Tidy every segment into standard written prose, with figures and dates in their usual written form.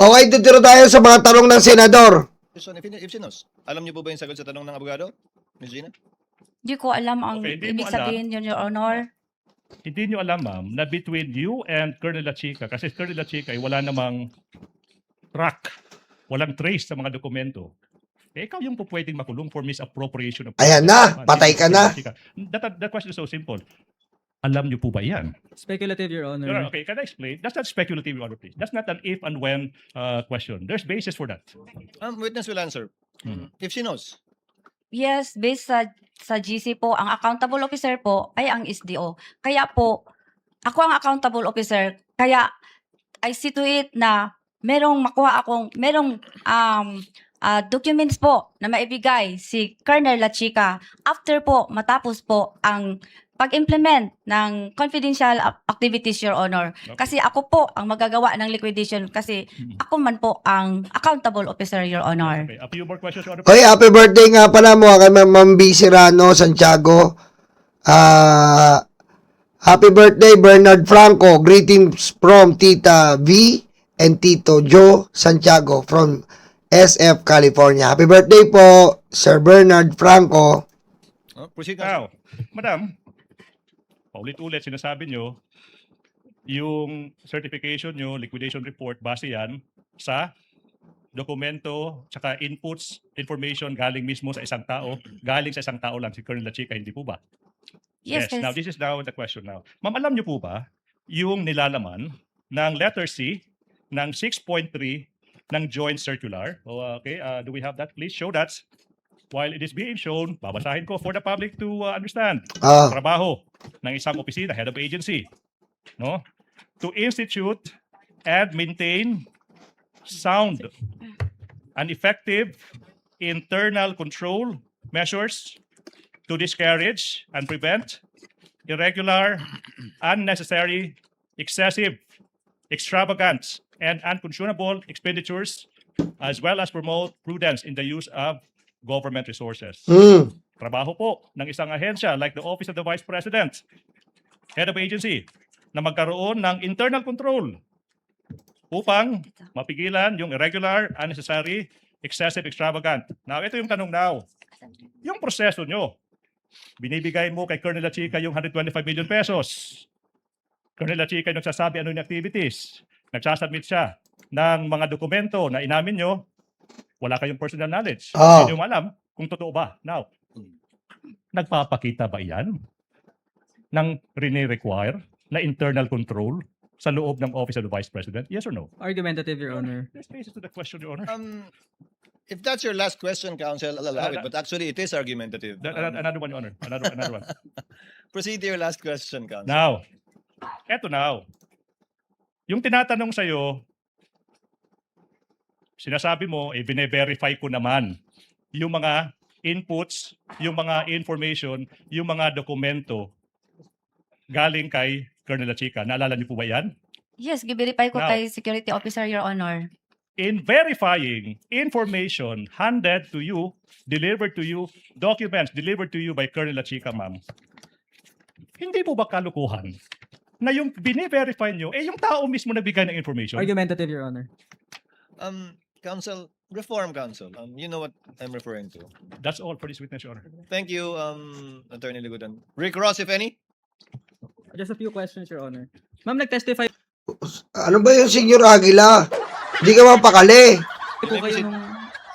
Okay, tuturo tayo sa mga tanong ng senador. If she knows. Alam niyo po ba yung sagot sa tanong ng abogado, Ms. Gina? Di ko alam ang Okay, hindi mo ibig sabihin yun, Your Honor. Hindi nyo alam, ma'am, na between you and Colonel La Chica, kasi Colonel La Chica ay wala namang track, walang trace sa mga dokumento. Eh, ikaw yung po pwedeng makulong for misappropriation of Ayan na, patay ka na. That question is so simple. Alam niyo po ba yan? Speculative, Your Honor. Your Honor, okay, can I explain? That's not speculative, Your Honor, please. That's not an if and when question. There's basis for that. Witness will answer. If she knows. Yes, based sa GC po, ang accountable officer po ay ang SDO. Kaya po, ako ang accountable officer, kaya I see to it na merong documents po na maibigay si Colonel La Chica after po, matapos po ang pag-implement ng confidential activities, Your Honor. Okay. Kasi ako po ang magagawa ng liquidation kasi ako man po ang accountable officer, Your Honor. Okay, a few more questions, Your Honor. Okay, happy birthday nga pala mo kay Ma'am B. Serrano, Santiago. Happy birthday, Bernard Franco. Greetings from Tita V and Tito Joe Santiago from SF, California. Happy birthday po, Sir Bernard Franco. Proceed, Counsel. Now, Madam, paulit-ulit sinasabi nyo, yung certification nyo, liquidation report, base yan sa dokumento, tsaka inputs, information galing mismo sa isang tao, galing sa isang tao lang, si Colonel La Chica, hindi po ba? Yes, yes. Now this is now the question now. Ma'am, alam nyo po ba yung nilalaman ng letter C ng 6.3 ng joint circular? Okay, do we have that? Please show that. While it is being shown, babasahin ko for the public to understand. Trabaho ng isang opisina, head of agency, no? To institute and maintain sound and effective internal control measures to discourage and prevent irregular, unnecessary, excessive, extravagant, and unconscionable expenditures, as well as promote prudence in the use of government resources. Trabaho po ng isang ahensya like the Office of the Vice President, Head of Agency, na magkaroon ng internal control upang mapigilan yung irregular, unnecessary, excessive, extravagant. Now, ito yung tanong now. Yung proseso nyo, binibigay mo kay Colonel La Chica yung 125 million pesos. Colonel La Chica yung nagsasabi ano yung activities. Nagsasubmit siya ng mga dokumento na inamin nyo, wala kayong personal knowledge. Hindi nyo alam kung totoo ba. Now, nagpapakita ba yan ng rene-require na internal control sa loob ng Office of the Vice President? Yes or no? Argumentative, Your Honor. There's basis to the question, Your Honor. If that's your last question, Counsel, I'll allow it. But actually, it is argumentative. Another one, Your Honor. Another one. Proceed to your last question, Counsel. Now, eto now. Yung tinatanong sa'yo, sinasabi mo, bine-verify ko naman yung mga inputs, yung mga information, yung mga dokumento galing kay Colonel La Chica. Naalala niyo po ba yan? Yes, giverify ko Now, kay security officer, Your Honor. In verifying information handed to you, delivered to you, documents delivered to you by Colonel La Chica, ma'am, hindi po ba kalukuhan na yung bine-verify nyo, yung tao mismo nagbigay ng information? Argumentative, Your Honor. Counsel, Reform Counsel. You know what I'm referring to. That's all for this witness, Your Honor. Thank you, Attorney Ligudan. Rick Ross, if any. Just a few questions, Your Honor. Ma'am, nag-testify Ano ba yung Senyor Aguila? Hindi ka mapakali. po kayo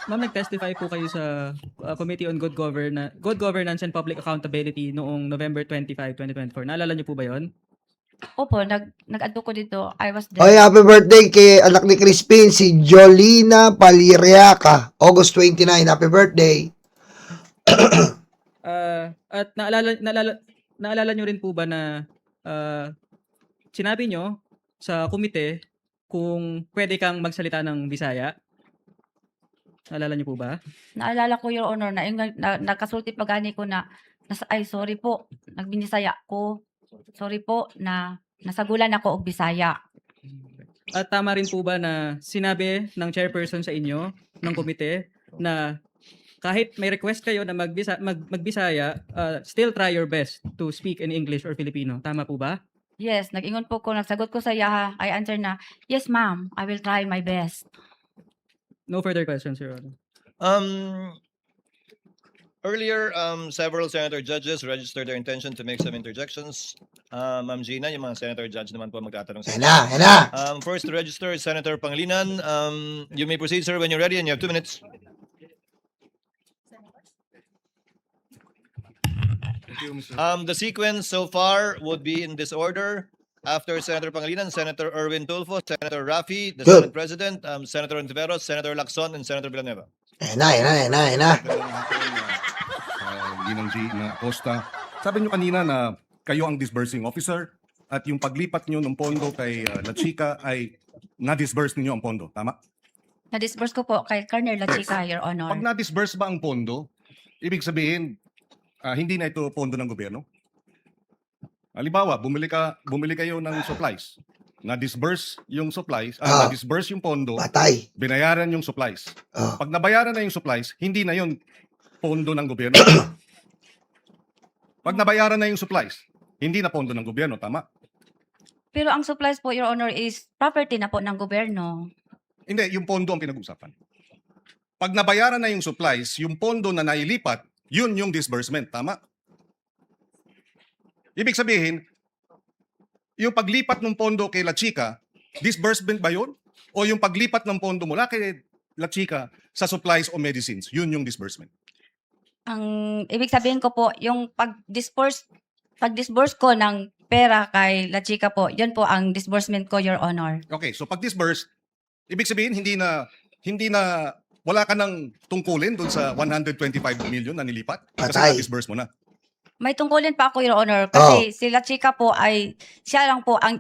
Ma'am, nag-testify po kayo sa Committee on Good Governance and Public Accountability noong November 25, 2024. Naalala niyo po ba 'yon? Opo, nag-adto ko dito. I was there. Okay, happy birthday kay anak ni Crispin, si Jolina Paliriaca. August 29, happy birthday. At naalala niyo rin po ba na sinabi niyo sa komite kung pwede kang magsalita ng Bisaya? Naalala niyo po ba? Naalala ko, Your Honor, na nakasulti pagani ko na, ay sorry po, nagbinisaya ko. Sorry po na nasagulan ako og Bisaya. At tama rin po ba na sinabi ng chairperson sa inyo ng komite na kahit may request kayo na magbisaya, still try your best to speak in English or Filipino. Tama po ba? Yes, nag-ingon po ko, nagsagot ko sa iya, I answer na, yes ma'am, I will try my best. No further questions, Your Honor. Earlier, several senator judges registered their intention to make some interjections. Ma'am Gina, yung mga senator judge naman po magtatanong sa Yan na, yan na. First to register is Senator Pangilinan. You may proceed, sir, when you're ready, and you have 2 minutes. The sequence so far would be in this order. After Senator Pangilinan, Senator Erwin Tulfo, Senator Rafi, the Good. Senate President, Senator Ontiveros, Senator Lacson, and Senator Villanueva. Yan na, yan na, yan na, yan na. Ginang G na Costa. Sabi nyo kanina na kayo ang disbursing officer at yung paglipat nyo ng pondo kay La Chica ay na-disburse ninyo ang pondo. Tama? Na-disburse ko po kay Colonel La Chica, Your Honor. Pag na-disburse ba ang pondo, ibig sabihin, hindi na ito pondo ng gobyerno? Halimbawa, bumili kayo ng supplies. Na-disburse yung supplies, na-disburse yung pondo, Patay. binayaran yung supplies. Oh. Pag nabayaran na yung supplies, hindi na yun pondo ng gobyerno. Pag nabayaran na yung supplies, hindi na pondo ng gobyerno, tama? Pero ang supplies po, Your Honor, is property na po ng gobyerno. Hindi, yung pondo ang pinag-uusapan. Pag nabayaran na yung supplies, yung pondo na nailipat, yun yung disbursement, tama? Ibig sabihin, yung paglipat ng pondo kay La Chica, disbursement ba yun? O yung paglipat ng pondo mula kay La Chica sa supplies o medicines, yun yung disbursement? Ang ibig sabihin ko po, yung pag-disburse ko ng pera kay La Chica po, yun po ang disbursement ko, Your Honor. Okay, so pag disburse, ibig sabihin hindi na wala ka nang tungkulin doon sa 125 million na nilipat kasi Patay. na-disburse mo na. May tungkulin pa ako, Your Honor, kasi si La Chica po ay, siya lang po ang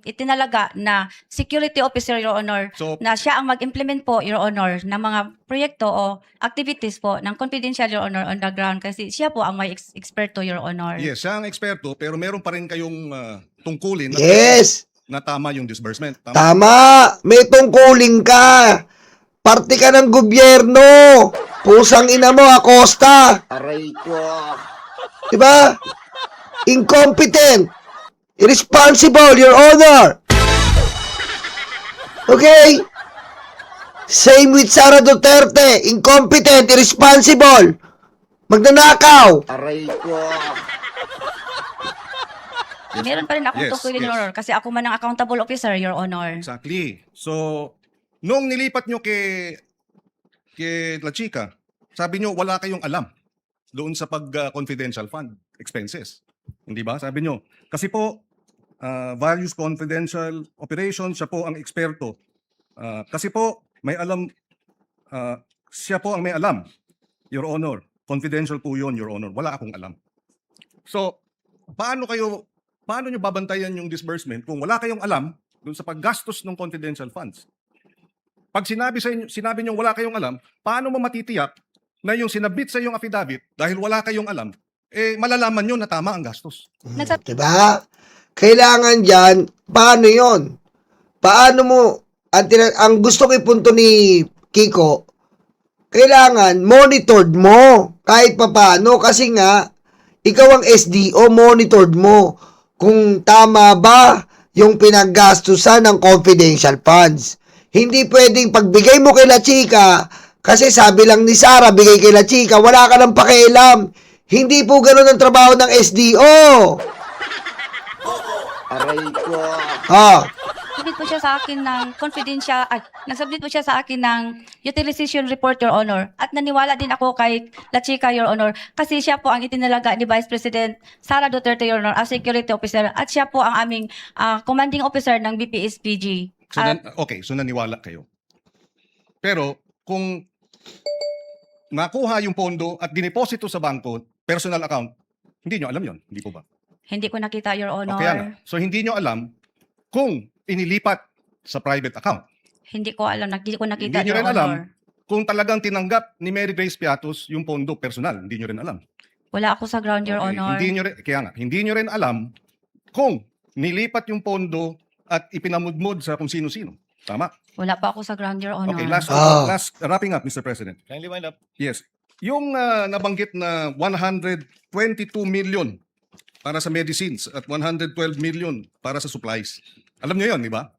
itinalaga na security officer, Your Honor, So na siya ang mag-implement po, Your Honor, ng mga proyekto o activities po ng confidential, Your Honor, on the ground kasi siya po ang may eksperto, Your Honor. yes, siya ang eksperto pero meron pa rin kayong tungkulin na, Yes. na tama yung disbursement. Tama? Tama. May tungkulin ka. Parte ka ng gobyerno. Pusang ina mo, Acosta. Aray ko. Diba? Incompetent. Irresponsible, Your Honor. Okay? Same with Sara Duterte. Incompetent, irresponsible. Magnanakaw. Meron pa rin akong Yes, tungkulin, yes. Your Honor, kasi ako man ang accountable officer, Your Honor. Exactly. So, nung nilipat nyo kay La Chica, sabi nyo wala kayong alam doon sa pag-confidential fund expenses. Hindi ba? Sabi nyo, kasi po, values confidential operations, siya po ang eksperto. Kasi po, may alam, siya po ang may alam, Your Honor. Confidential po yun, Your Honor. Wala akong alam. So, paano nyo babantayan yung disbursement kung wala kayong alam doon sa paggastos ng confidential funds? Pag sinabi nyo wala kayong alam, paano mo matitiyak na yung sinabit sa yung affidavit dahil wala kayong alam, malalaman nyo na tama ang gastos? Diba? Kailangan dyan, paano yon? Paano mo, ang gusto ko ipunto ni Kiko, kailangan monitored mo kahit papaano kasi nga, ikaw ang SDO, monitored mo kung tama ba yung pinaggastusan ng confidential funds. Hindi pwedeng pagbigay mo kay La Chica, kasi sabi lang ni Sara, bigay kay La Chica, wala ka nang pakialam. Hindi po ganun ang trabaho ng SDO. Aray ko. Nagsubmit po siya sa akin ng confidential, nagsubmit po siya sa akin ng utilization report, Your Honor. At naniwala din ako kay La Chica, Your Honor, kasi siya po ang itinalaga ni Vice President Sara Duterte, Your Honor, as security officer. At siya po ang aming commanding officer ng BPSPG. So, so naniwala kayo. Pero kung nakuha yung pondo at dineposito sa bangko, personal account, hindi nyo alam yon, hindi po ba? Hindi ko nakita, Your Honor. Okay, na. So hindi nyo alam kung inilipat sa private account. Hindi ko alam, hindi ko nakita, Hindi nyo Your rin alam Honor. kung talagang tinanggap ni Mary Grace Piatos yung pondo personal. Hindi nyo rin alam. Wala ako sa ground, Your Okay, Honor. Hindi nyo rin alam kung nilipat yung pondo at ipinamudmod sa kung sino-sino. Tama? Wala pa ako sa ground, Your Honor. Okay, last wrapping up, Mr. President. Kindly wind up. Yes. Yung nabanggit na 122 million para sa medicines at 112 million para sa supplies. Alam niyo 'yon, di ba?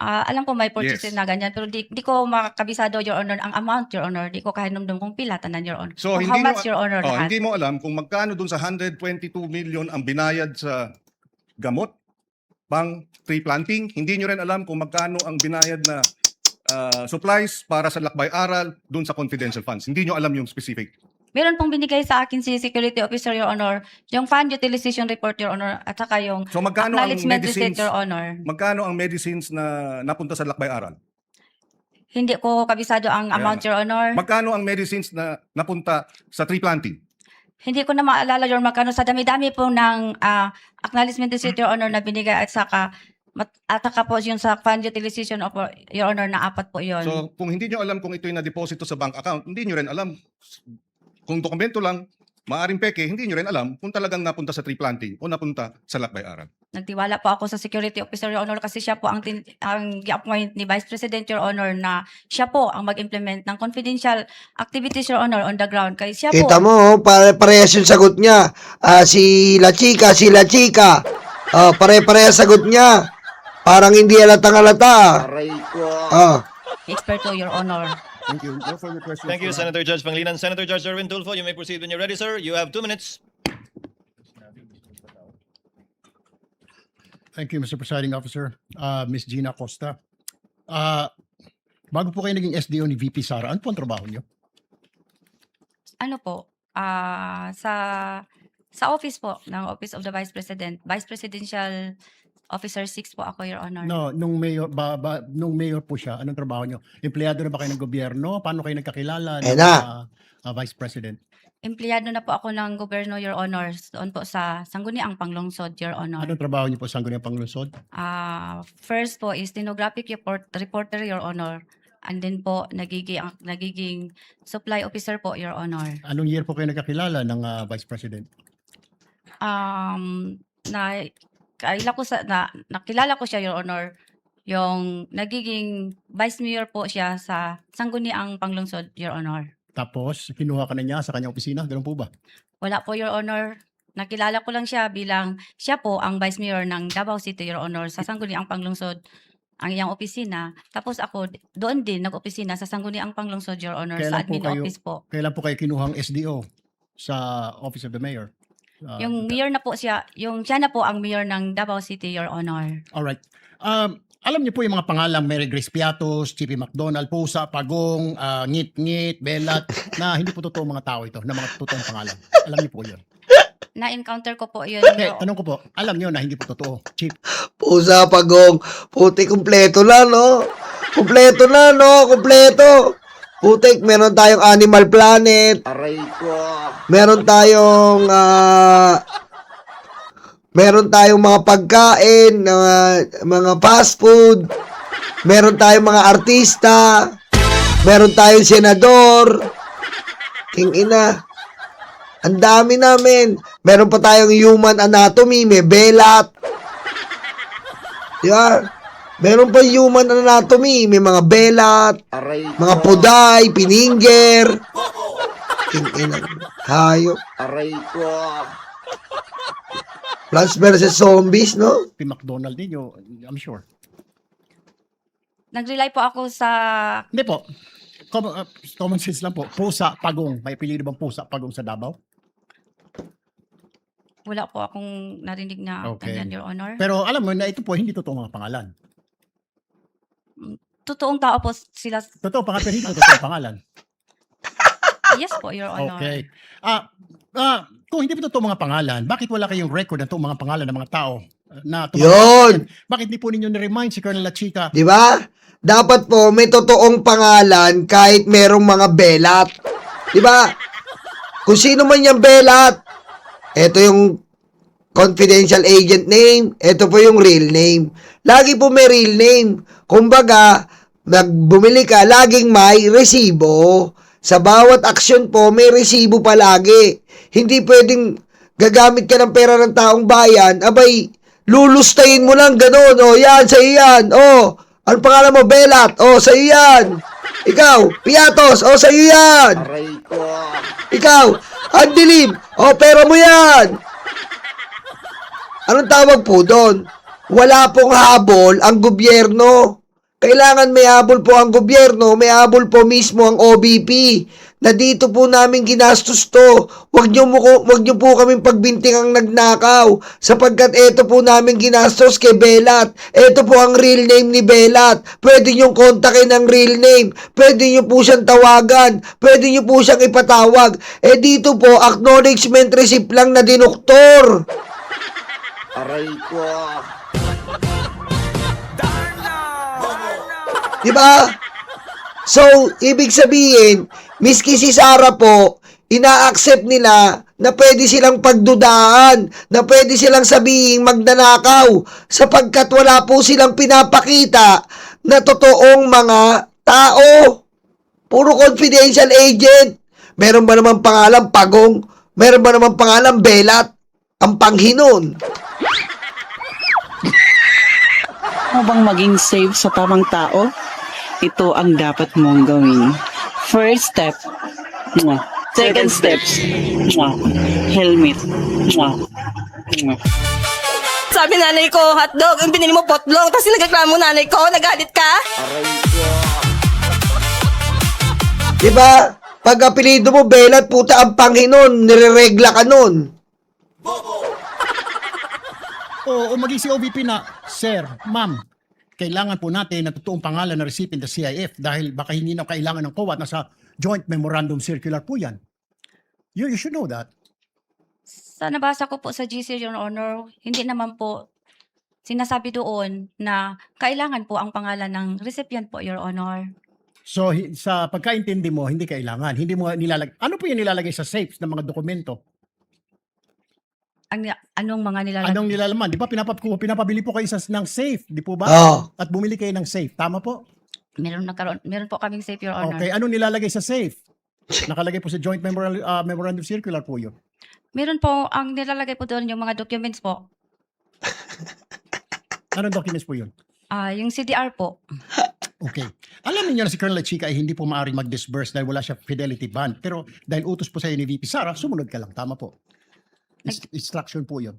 Alam ko may purchase Yes. na ganyan, pero di ko makakabisado, Your Honor, ang amount, Your Honor. Di ko kahinumdum kung pila, tanan, Your Honor. So Kung hindi how mo much, Your Honor, lahat. hindi mo alam kung magkano dun sa 122 million ang binayad sa gamot pang tree planting. Hindi nyo rin alam kung magkano ang binayad na supplies para sa lakbay-aral dun sa confidential funds. Hindi nyo alam yung specific. Meron pong binigay sa akin si Security Officer, Your Honor, yung fund utilization report, Your Honor, at saka yung So magkano ang acknowledgement receipt, medicines? Your Honor. Magkano ang medicines na napunta sa lakbay-aral? Hindi ko kabisado ang Kaya amount, nga. Your Honor. Magkano ang medicines na napunta sa tree planting? Hindi ko na maalala, Your magkano sa dami-dami po ng acknowledgement receipt, Your Honor, na binigay at saka po yung sa fund utilization of Your Honor na 4 po yun. So kung hindi nyo alam kung ito'y na-deposito sa bank account, hindi nyo rin alam. Kung dokumento lang, maaring peke, hindi nyo rin alam kung talagang napunta sa tree planting o napunta sa lakbay-aral. Nagtiwala po ako sa Security Officer, Your Honor, kasi siya po ang gi-appoint ni Vice President, Your Honor, na siya po ang mag-implement ng confidential activities, Your Honor, on the ground. Kaya siya Kita po, mo, parehas yung sagot niya. Si La Chica. Pare-parehas sagot niya. Parang hindi halatang-halata. expert po, Your Honor. Thank you. No further questions. Thank you, Senator Judge Pangilinan. Senator Judge Erwin Tulfo, you may proceed when you're ready, sir. You have 2 minutes. Thank you, Mr. Presiding Officer. Ms. Gina Costa. Bago po kayo naging SDO ni VP Sara, ano po ang trabaho niyo? Ano po, sa office po ng Office of the Vice President, Vice Presidential Officer 6 po ako, Your Honor. No, nung mayor po siya, anong trabaho niyo? Empleyado na ba kayo ng gobyerno? Paano kayo nagkakilala ng Vice President? Empleyado na po ako ng gobyerno, Your Honor, doon po sa Sangguniang Panglungsod, Your Honor. Anong trabaho niyo po sa Sangguniang Panglungsod? First po is stenographic reporter, Your Honor. And then po, nagiging supply officer po, Your Honor. Anong year po kayo nagkakilala ng Vice President? Nakilala ko siya, Your Honor, yung nagiging vice mayor po siya sa Sangguniang Panglungsod, Your Honor. Tapos, kinuha ka na niya sa kanyang opisina? Ganun po ba? Wala po, Your Honor. Nakilala ko lang siya bilang siya po ang vice mayor ng Davao City, Your Honor, sa Sangguniang Panglungsod ang iyang opisina. Tapos ako doon din nag-opisina sa Sangguniang Panglungsod, Your Honor, Kailan sa po admin kayo- office po. Kailan po kayo kinuhang SDO sa Office of the Mayor? Yung mayor na po siya, siya na po ang mayor ng Davao City, Your Honor. Alright. Alam niyo po yung mga pangalang Mary Grace Piatos, Chippy McDonald, Pusa, Pagong, Ngit-Ngit, Belat, na hindi po totoo mga tao ito, na mga totoong pangalan. Alam niyo po yun. Na-encounter ko po yun. Okay, Your- tanong ko po, alam niyo na hindi po totoo. Chip, Pusa, Pagong. Putik, kumpleto na, no? Kumpleto. Putik, meron tayong Animal Planet. Meron tayong mga pagkain, mga fast food. Meron tayong mga artista. Meron tayong senador. King ina. Ang dami namin. Meron pa tayong human anatomy, may belat. Diba? Meron pa human anatomy, may mga belat, mga puday, pininger. King ina. Hayop. Plants versus Zombies, no? Chippy McDonald ninyo, I'm sure. Nag-rely po ako sa Hindi po. Common sense lang po. Pusa, Pagong. May apelyido bang Pusa, Pagong sa Davao? wala po akong narinig na Okay. ganyan, Your Honor. Pero alam mo na ito po, hindi totoo mga pangalan. Totoong tao po sila. Totoo pangalan, pero hindi totoo pangalan. Yes po, Your Honor. Okay. Kung hindi po totoo mga pangalan, bakit wala kayong record ng mga pangalan ng mga tao na Yun. Bakit di po ninyo na-remind si Colonel La Chica? Di ba? Dapat po may totoong pangalan kahit merong mga belat. Di ba? Kung sino man yung belat, ito yung confidential agent name, ito po yung real name. Lagi po may real name. Kumbaga, bumili ka, laging may resibo. Sa bawat aksyon po, may resibo palagi. Hindi pwedeng gagamit ka ng pera ng taong bayan, abay, lulustayin mo lang gano'n. O, yan, sa'yo yan. O, ano pangalan mo? Belat. O, sa'yo yan. Ikaw, Piatos. O, sa'yo yan. Ikaw, Andilim. O, pera mo yan. Anong tawag po doon? Wala pong habol ang gobyerno. Kailangan may habol po ang gobyerno, may habol po mismo ang OBP. Na dito po namin ginastos to. Wag niyo po kaming pagbintingang nagnakaw. Sapagkat ito po namin ginastos kay Belat. Ito po ang real name ni Belat. Pwede niyong kontakin ang real name. Pwede niyo po siyang tawagan. Pwede niyo po siyang ipatawag. Dito po, acknowledgement receipt lang na dinuktor. Aray ko. Diba? So, ibig sabihin, miski si Sara po, ina-accept nila na pwede silang pagdudaan, na pwede silang sabihin magnanakaw, sapagkat wala po silang pinapakita na totoong mga tao. Puro confidential agent. Meron ba naman pangalan Pagong? Meron ba naman pangalan Belat? Ang Panghinon. Mo bang maging safe sa tamang tao? Ito ang dapat mong gawin. First step, mwah. Second steps, mwah. Helmet, mwah. Mwah. Sabi nanay ko, hotdog, yung binili mo potlong, tapos nagreklamo nanay ko, nagalit ka? Diba? Pag apelido mo Belat, puta ang Panghinon, nireregla ka nun. O maging si OVP na, Sir, Ma'am, kailangan po natin na totoong pangalan na recipient ng CIF dahil baka hindi na kailangan ng COA at nasa Joint Memorandum Circular po yan. You should know that. Sa nabasa ko po sa GC, Your Honor, hindi naman po sinasabi doon na kailangan po ang pangalan ng recipient po, Your Honor. So sa pagkaintindi mo, hindi kailangan. Hindi mo nilalagay. Ano po yung nilalagay sa safes ng mga dokumento? Anong mga nilalagay? Anong nilalaman? Di ba pinapabili po kayo ng safe, di po ba? Oh. At bumili kayo ng safe. Tama po? Meron po kaming safe, Your Honor. Okay, anong nilalagay sa safe? Nakalagay po sa Joint Memorandum Circular po yun. Meron po, ang nilalagay po doon yung mga documents po. Anong documents po yun? Yung CDR po. Okay. Alam niyo na si Colonel Chica ay hindi po maaaring mag-disburse dahil wala siya fidelity bond. Pero dahil utos po sa'yo ni VP Sara, sumunod ka lang. Tama po. Instruction po yun.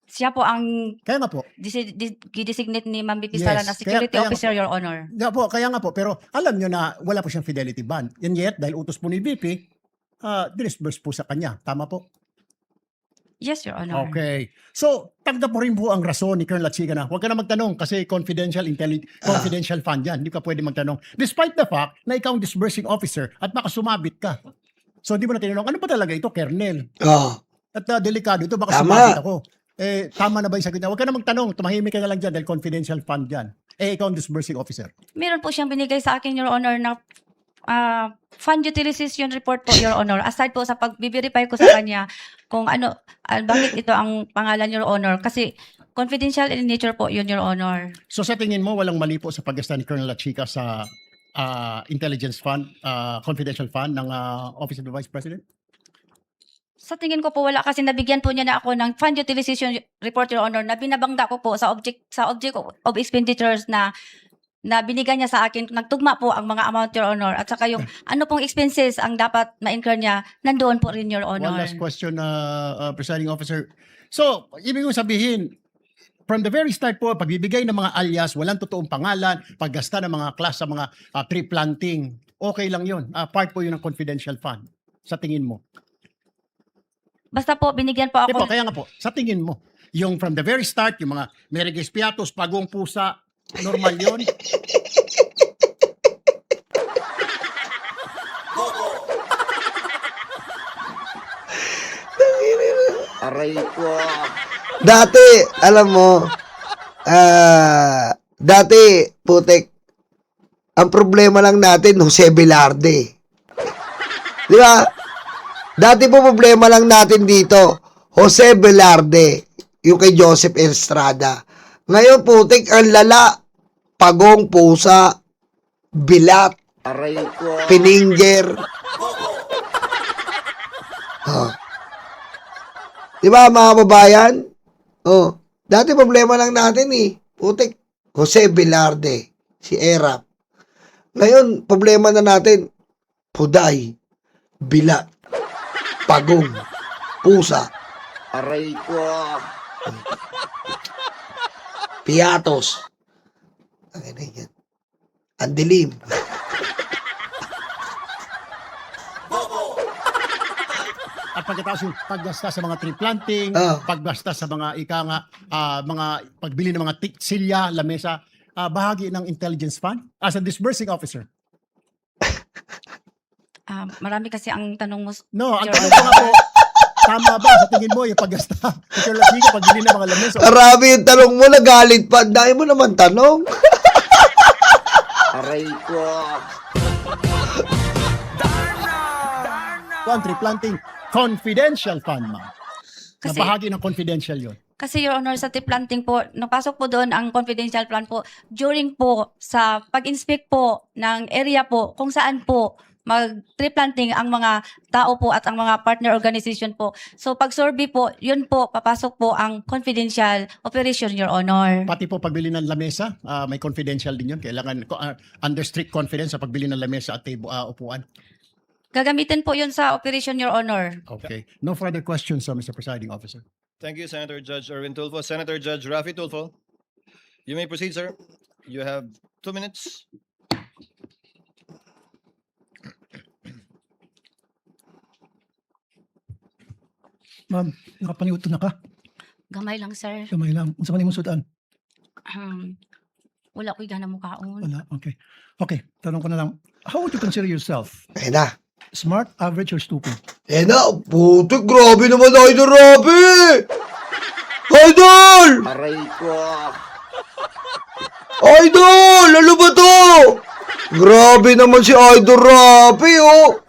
Siya po ang Kaya nga po. designate ni Ma'am BP Yes. Sara na security Kaya officer, Your Honor. Kaya nga po. Pero alam niyo na wala po siyang fidelity bond. And yet, dahil utos po ni VP, disburse po sa kanya. Tama po? Yes, Your Honor. Okay. So, tanggap mo rin po ang rason ni Colonel Chica na huwag ka na magtanong kasi confidential fund yan. Hindi ka pwede magtanong. Despite the fact na ikaw ang disbursing officer at baka sumabit ka. So, di mo na tinanong, ano pa talaga ito, Kernel? Oh. At delikado ito, baka Tama. sumabit ako. Tama na ba yung sagot niya? Huwag ka na magtanong, tumahimik ka na lang dyan dahil confidential fund yan. Ikaw ang disbursing officer. Meron po siyang binigay sa akin, Your Honor, na fund utilization report po, Your Honor. Aside po sa pag-verify ko sa kanya kung ano, bakit ito ang pangalan, Your Honor. Kasi confidential in nature po yun, Your Honor. So sa tingin mo, walang mali po sa paggasta ni Colonel Chica sa intelligence fund, confidential fund ng Office of the Vice President? Sa tingin ko po wala kasi nabigyan po niya na ako ng fund utilization report, Your Honor, na binabangga ko po sa object of expenditures na binigyan niya sa akin. Nagtugma po ang mga amount, Your Honor. At saka yung ano pong expenses ang dapat ma-incur niya, nandoon po rin, Your Honor. One last question, presiding officer. So, ibig kong sabihin, from the very start po, pagbibigay ng mga alias, walang totoong pangalan, paggasta ng mga class sa mga tree planting, okay lang yun. Part po yun ng confidential fund. Sa tingin mo? Basta po, binigyan po Di po, ako. kaya nga po, sa tingin mo, yung from the very start, yung mga Merengues Piatos, Pagong Pusa, normal yun? Aray ko. Dati, alam mo, dati, putek, ang problema lang natin, Jose Velarde. Di ba? Dati po problema lang natin dito, Jose Velarde, yung kay Joseph Estrada. Ngayon, putek, ang lala, Pagong Pusa, Bilat, Pininger. Oh. Di ba, mga babayan? Oh, dati problema lang natin eh. Putik, Jose Velarde, si Erap. Ngayon, problema na natin, Puday, Bilat, Pagong, Pusa. Aray ko. Piatos. Ang ina yan. Ang dilim. At pagkatapos yung paggasta sa mga tree planting, Ah. paggasta sa mga mga pagbili ng mga silya, lamesa, bahagi ng intelligence fund as a disbursing officer. Marami kasi ang tanong mo. No, ang Your tanong ko nga po, tama ba sa tingin mo yung paggasta? Ikaw lang sige, pagbili ng mga lamesa. Marami yung tanong mo, nagalit pa. Ang dami mo naman tanong. Aray ko. Tree planting, confidential fund, ma'am. Na Kasi- bahagi ng confidential yun. Kasi Your Honor, sa tree planting po, napasok po doon ang confidential plan po during po sa pag-inspect po ng area po kung saan po mag-tree planting ang mga tao po at ang mga partner organization po. So pag-survey po, yun po, papasok po ang confidential operation, Your Honor. Pati po pagbili ng lamesa, may confidential din yun. Kailangan under strict confidence sa pagbili ng lamesa at upuan. Gagamitin po yun sa operation, Your Honor. Okay. No further questions, Mr. Presiding Officer. Thank you, Senator Judge Erwin Tulfo. Senator Judge Raffy Tulfo, you may proceed, sir. You have 2 minutes. Ma'am, nakapaniuto na ka. Gamay lang, sir. Kamay lang. Unsa man imong sudan? Wala ko'y gana mukaon. Wala. Okay. Okay, tanong ko na lang. How would you consider yourself? Ayun na. Smart, average, or stupid? Ayun na. Puto, grabe naman Idol Rapi. Idol! Aray ko. Idol! Ano ba to? Grabe naman si Idol Rapi, oh.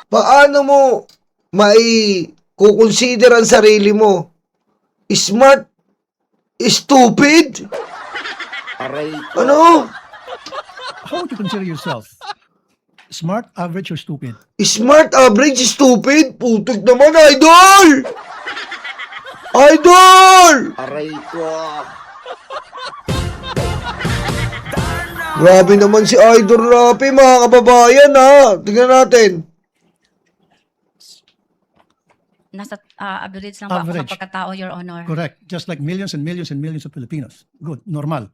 Paano mo kukonsider ang sarili mo? Smart? Stupid? Aray ko. Ano? How would you consider yourself? Smart, average, or stupid? Smart, average, stupid? Putik naman, Idol! Idol! Aray ko. Grabe naman si Idol Rapi, mga kababayan, ha? Tingnan natin. Nasa average lang po ako Average. sa pagkatao, Your Honor. Correct. Just like millions and millions and millions of Filipinos. Good. Normal.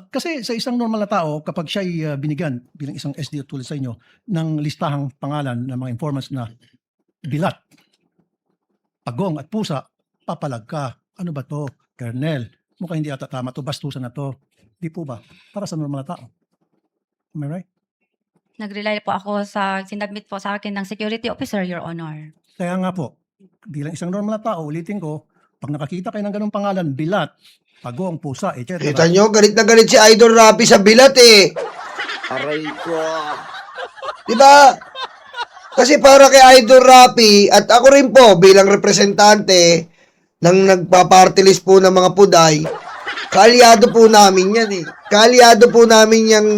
Kasi sa isang normal na tao, kapag siya'y binigyan bilang isang SDO tulad sa inyo ng listahang pangalan ng mga informants na bilat, pagong at pusa, papalag ka. Ano ba to? Colonel, mukhang hindi ata tama to. Bastusan na to. Di po ba? Para sa normal na tao. Am I right? Nag-rely po ako sa sinabmit po sa akin ng security officer, Your Honor. Kaya nga po, bilang isang normal na tao, ulitin ko, pag nakakita kayo ng ganung pangalan, bilat, pagong, pusa, etc. Kita nyo, galit na galit si Idol Rapi sa bilat, eh. Aray ko. Diba? Kasi para kay Idol Rapi, at ako rin po, bilang representante ng nagpa-party list po ng mga puday, kaalyado po namin yan, eh. Kaalyado po namin yung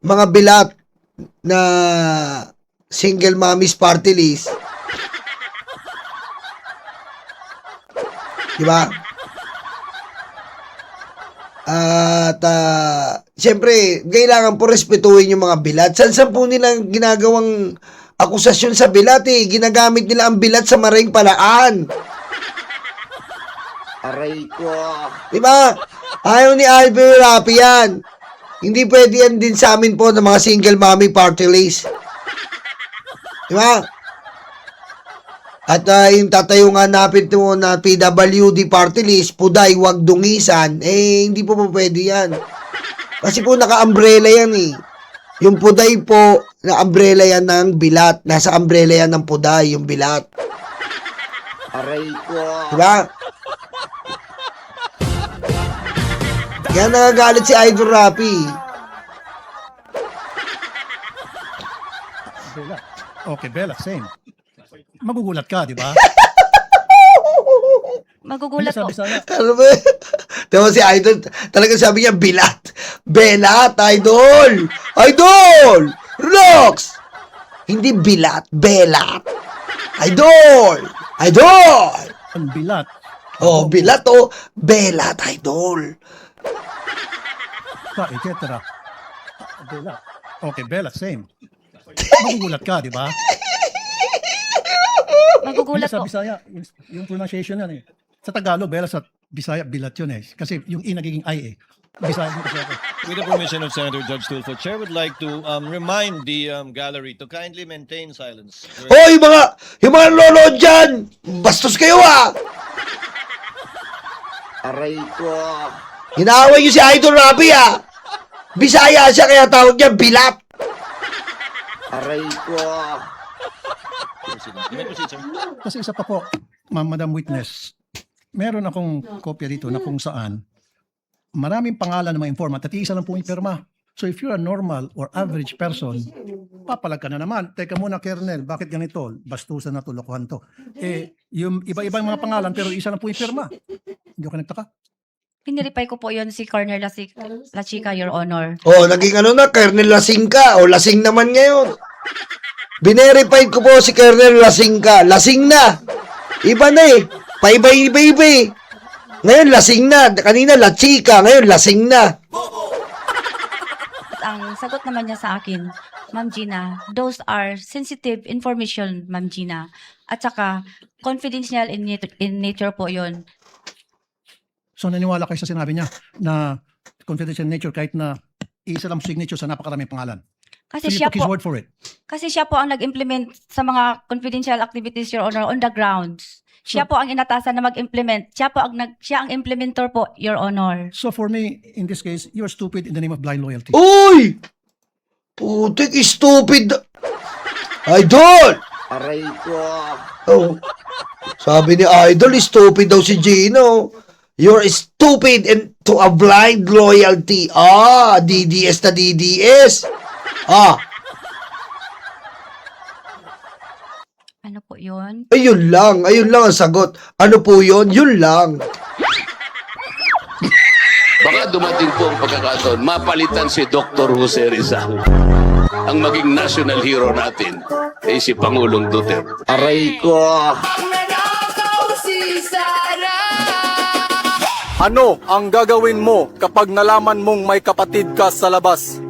mga bilat na single mommies party list. Diba? At siyempre, kailangan po respetuhin yung mga bilat. Saan po nilang ginagawang akusasyon sa bilat, eh? Ginagamit nila ang bilat sa maring palaan. Aray ko. Diba? Ayaw ni Idol Rapi yan. Hindi pwede yan din sa amin po ng mga single mommy party list. Diba? At yung tatayo nga napin mo na PWD party list, puday, wag dungisan, hindi po pwede yan. Kasi po naka-umbrella yan, eh. Yung puday po, na-umbrella yan ng bilat. Nasa umbrella yan ng puday, yung bilat. Aray ko. Diba? Kaya nagagalit si Idol Rapi. Bella. Okay, Bella, same. Magugulat ka, di ba? Magugulat po. Sabi sana, Ano ba? Diba si Idol, talagang sabi niya, bilat. Belat, Idol. Idol! Relax! Hindi bilat, belat. Idol! Idol! ang bilat. Oh, bilat o, belat, Idol. Ka, etc. Bella. Okay, Bella, same. Magugulat ka, di ba? Magugulat Hindi, sa po. Bisaya, yung pronunciation yan eh. Sa Tagalog, Bella, sa Bisaya, bilat yun eh. Kasi yung I nagiging I eh. Bisaya mo kasi ako. With the permission of Senator Judge Tulfo, Chair would like to remind the gallery to kindly maintain silence. Hoy, yung mga lolo dyan! Bastos kayo Aray ko. Inaaway niyo si Idol Rapi Bisaya siya kaya tawag niya Bilat. Aray ko. You may proceed, sir. Kasi isa pa po, Madam Witness, meron akong kopya dito na kung saan maraming pangalan ng mga informant at iisa lang pong ipirma. So if you're a normal or average person, papalag ka na naman. Teka muna, Kernel, bakit ganito? Bastusan na to, lokohan to. Yung iba-ibang mga pangalan pero isa lang pong ipirma. Hindi ko nagtaka. Pinireply ko po yun si Corner La Chica, Your Honor. Naging na, Kernel Lasing ka. Lasing naman ngayon. Binerify ko po si Kernel Lasing ka. Lasing na. Iba na Paiba-iba. Ngayon, lasing na. Kanina, La Chica. Ngayon, lasing na. At ang sagot naman niya sa akin, Ma'am Gina, those are sensitive information, Ma'am Gina. At saka, confidential in nature po yon. So naniwala kayo sa sinabi niya na confidential nature kahit na isa lang signature sa napakaraming pangalan. Kasi So you siya took his po, word for it. kasi siya po ang nag-implement sa mga confidential activities, Your Honor, on the grounds. Siya po ang inatasan na mag-implement. Siya ang implementer po, Your Honor. So for me, in this case, you're stupid in the name of blind loyalty. Uy! Putik, stupid. Idol! Aray ko. Sabi ni Idol, stupid daw si Gino. You're stupid and to a blind loyalty. DDS na DDS. Ano po yun? Ayun lang ang sagot. Ano po yun? Yun lang. Baka dumating po ang pagkakataon, mapalitan si Dr. Jose Rizal. Ang maging national hero natin ay si Pangulong Duterte. Aray ko. Ano ang gagawin mo kapag nalaman mong may kapatid ka sa labas?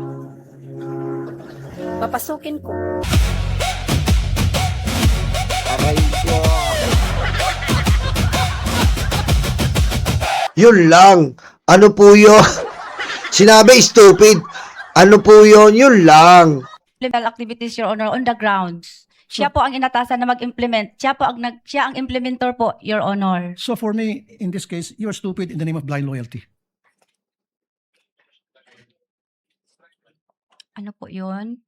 Papasukin ko. Aray ko. Yun lang. Ano po yun? Sinabi stupid. Ano po yun? Yun lang. Implemental activities, Your Honor, on the grounds. Siya po ang inatasan na mag-implement. Siya ang implementer po, Your Honor. So for me, in this case, you're stupid in the name of blind loyalty. Ano po yun?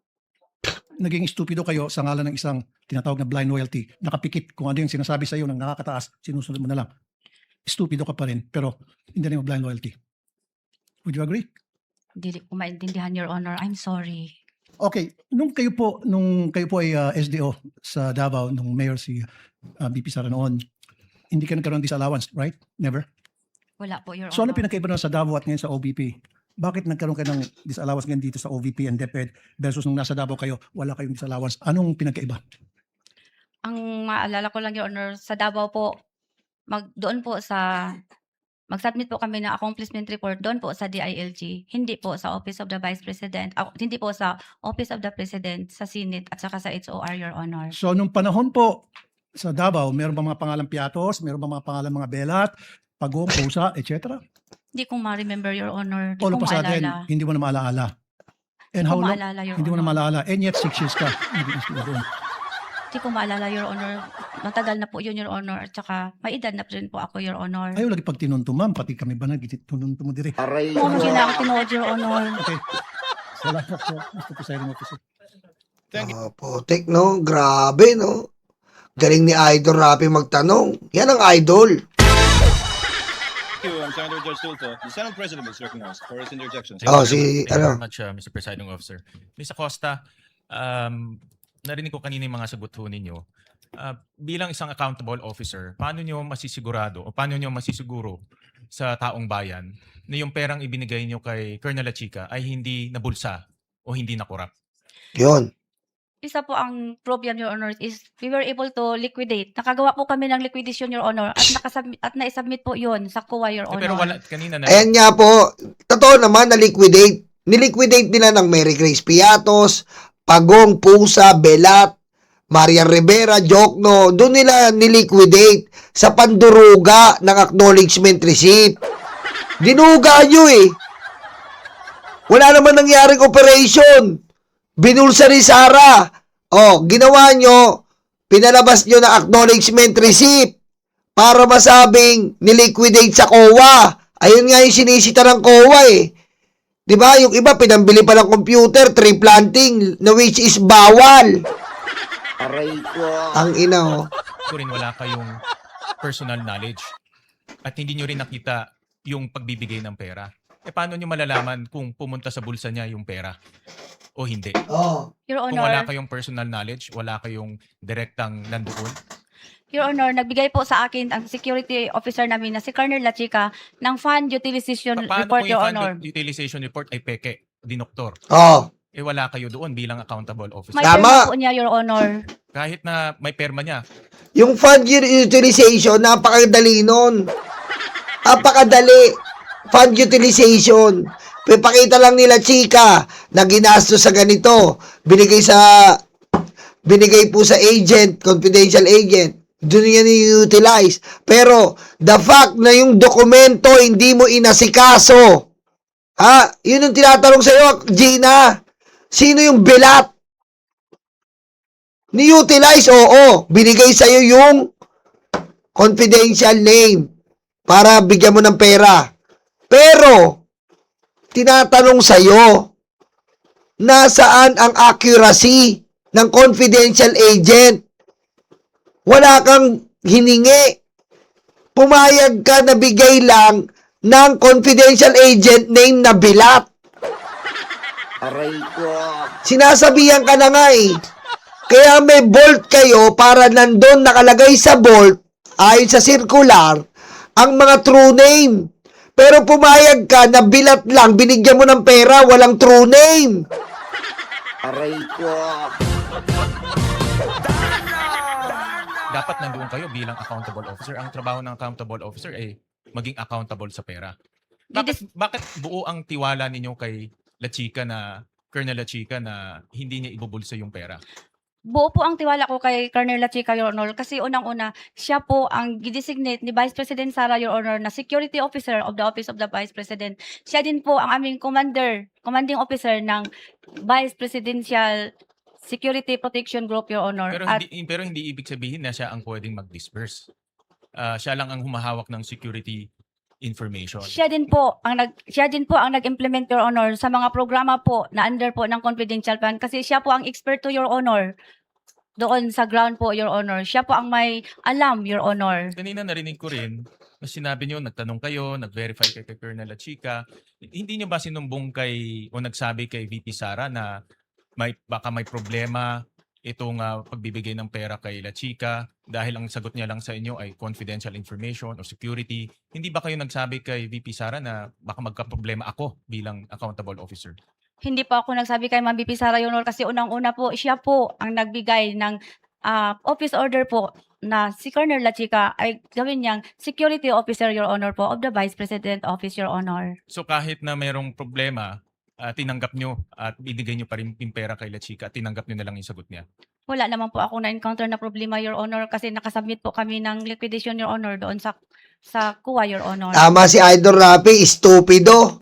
Naging stupido kayo sa ngalan ng isang tinatawag na blind loyalty. Nakapikit kung ano yung sinasabi sa iyo ng nakakataas, sinusunod mo na lang. Stupido ka pa rin, pero in the name of blind loyalty. Would you agree? Hindi ko maintindihan, Your Honor. I'm sorry. Okay, nung kayo po ay SDO sa Davao, nung mayor si BP Sara noon, hindi ka nagkaroon ng disallowance, right? Never? Wala po, Your So ano Honor. pinagkaiba na sa Davao at ngayon sa OVP? Bakit nagkaroon kayo ng disallowance ngayon dito sa OVP and DepEd versus nung nasa Davao kayo, wala kayong disallowance? Anong pinagkaiba? Ang maalala ko lang, Your Honor, sa Davao po, mag-submit po kami ng accomplishment report doon po sa DILG, hindi po sa Office of the Vice President, hindi po sa Office of the President, sa Senate at saka sa HOR, Your Honor. So nung panahon po sa Davao, meron ba mga pangalang Piatos, meron ba mga pangalang mga Belat, Pagong, Pusa, etc.? Hindi ko ma-remember, Your Honor. Hindi All ko of a sudden, maalala. hindi mo na maalaala. And Hindi how ko long? maalala, Your Hindi mo na Honor. maalaala. And yet 6 years ka. Naging SDO doon. Hindi ko maalala, Your Honor. Matagal na po yun, Your Honor. At saka, may edad na rin po ako, Your Honor. Ayaw lagi pag tinuntumam, pati kami ba nagtinuntum mo dire. Aray Kung sila ang tinood, Your Honor. Okay. Salamat po, Mr. Presiding Officer. Putik, no? Grabe, no? Galing ni Idol Rapi magtanong. Yan ang idol. Thank you, Senator Judge Tulfo. The Senate President is recognized for his interjections. Si, Thank you very ano? much, Mr. Presiding Officer. Ms. Acosta, narinig ko kanina yung mga sagot ho ninyo. Bilang isang accountable officer, paano nyo masisigurado o paano nyo masisiguro sa taong bayan na yung perang ibinigay nyo kay Colonel La Chica ay hindi nabulsa o hindi nakurap? Yun. Isa po ang proof yan, Your Honor, is we were able to liquidate. Nakagawa po kami ng liquidation, Your Honor, at na-submit po yun sa COA, Your Honor. Pero wala, kanina na. Ayan nga po. Totoo naman na liquidate. Niliquidate nila ng Mary Grace Piatos, Pagong, Pusa, Belat, Marian Rivera, Jokno, doon nila niliquidate sa panduruga ng acknowledgement receipt. Dinuga nyo eh. Wala naman nangyaring operation. Binulsa ni Sara. Ginawa nyo, pinalabas nyo na acknowledgement receipt para masabing niliquidate sa COA. Ayun nga yung sinisita ng COA eh. Diba? Yung iba, pinambili pa ng computer, tree planting, na which is bawal. Aray ko. Ang ina, oh. rin wala kayong personal knowledge at hindi nyo rin nakita yung pagbibigay ng pera. Paano nyo malalaman kung pumunta sa bulsa niya yung pera o hindi? Your Kung wala Honor, kayong personal knowledge, wala kayong direktang nandoon. Your Honor, nagbigay po sa akin ang security officer namin na si Colonel La Chica ng fund utilization Paano report, kung Your yung Honor. fund utilization report ay peke, dinoktor? Wala kayo doon bilang accountable officer. May Tama. perma po niya, Your Honor. Kahit na may perma niya, Yung fund utilization, napakadali nun. Napakadali. Fund utilization. Pipakita lang nila, chika, na ginastos sa ganito. Binigay po sa agent, confidential agent. Doon yan i-utilize. Pero, the fact na yung dokumento hindi mo inasikaso. Yun yung tinatanong sa'yo, Gina. Sino yung bilat? Ni-utilize, oo. Binigay sa'yo yung confidential name para bigyan mo ng pera. Pero, tinatanong sa'yo, nasaan ang accuracy ng confidential agent? Wala kang hiningi. Pumayag ka na bigay lang ng confidential agent name na bilat. Aray ko. Sinasabihan ka na nga eh. Kaya may bolt kayo para nandun nakalagay sa bolt, ayon sa circular, ang mga true name. Pero pumayag ka na bilat lang, binigyan mo ng pera, walang true name. Aray ko. dapat nandoon kayo bilang accountable officer. Ang trabaho ng accountable officer ay maging accountable sa pera. Bakit buo ang tiwala ninyo kay La Chica na, Colonel La Chica, na hindi niya ibubulsa yung pera? Buo po ang tiwala ko kay Colonel La Chica, Your Honor, kasi unang-una, siya po ang designate ni Vice President Sara, Your Honor, na Security Officer of the Office of the Vice President. Siya din po ang aming commanding officer ng Vice Presidential Security Protection Group, Your Honor. Pero hindi ibig sabihin na siya ang pwedeng mag-disperse. Siya lang ang humahawak ng security information. Siya din po ang nag-implement, Your Honor, sa mga programa po na under po ng confidential fund, kasi siya po ang expert to, Your Honor, doon sa ground po, Your Honor. Siya po ang may alam, Your Honor. Kanina narinig ko rin na sinabi niyo, nagtanong kayo, nag-verify kay Colonel La Chica. Hindi niyo ba sinumbong o nagsabi kay VP Sara na baka may problema itong pagbibigay ng pera kay La Chica dahil ang sagot niya lang sa inyo ay confidential information o security? Hindi ba kayo nagsabi kay VP Sara na baka magka-problema ako bilang accountable officer? Hindi po ako nagsabi kay Ma'am VP Sara, Your Honor, kasi unang-una po, siya po ang nagbigay ng office order po na si Colonel La Chica ay gawin niyang security officer, Your Honor, po of the Vice President Office, Your Honor. So kahit na mayroong problema, tinanggap nyo at binigay nyo pa rin yung pera kay La Chica at tinanggap nyo na lang yung sagot niya? Wala naman po ako na-encounter na problema, Your Honor, kasi nakasubmit po kami ng liquidation, Your Honor, doon sa kuwa, Your Honor. Tama si Idol Rapi, stupido.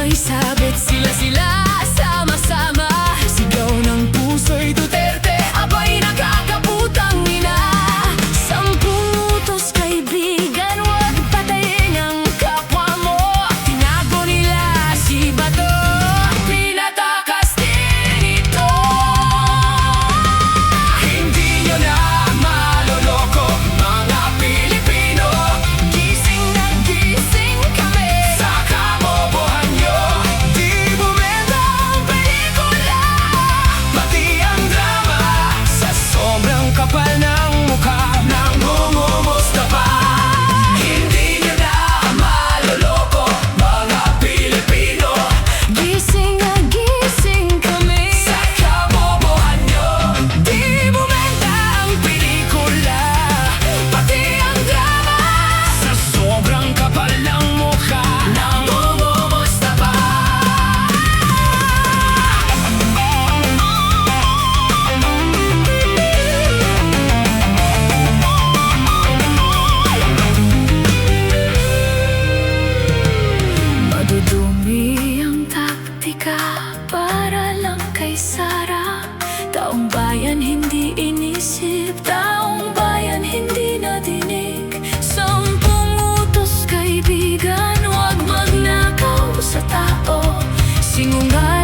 Ako'y sabit sila sama-sama. Sigaw ng puso'y Duterte, abay nakakaputang ina. 10 utos kaibigan, huwag patayin ang kapwa mo. Tinago nila si Bato, pinatakas din ito. Hindi nyo na maloloko, mga Pilipino. Gising na gising kami sa kabobohan nyo. Di bumenta ang pelikula, pati ang drama. Sa sobrang kapal ng mukha ng gumumusta pa. Hindi nyo na maloloko, mga Pilipino. Gising na gising kami sa kabobohan nyo. Di bumenta ang pelikula, pati ang drama. Sa sobrang kapal ng mukha ng gumumusta pa. Madudumi ang taktika para lang kay Sara. Taong bayan hindi inisip, taong bayan hindi nadinig. 10 utos kaibigan, huwag magnakaw sa tao. Singungaling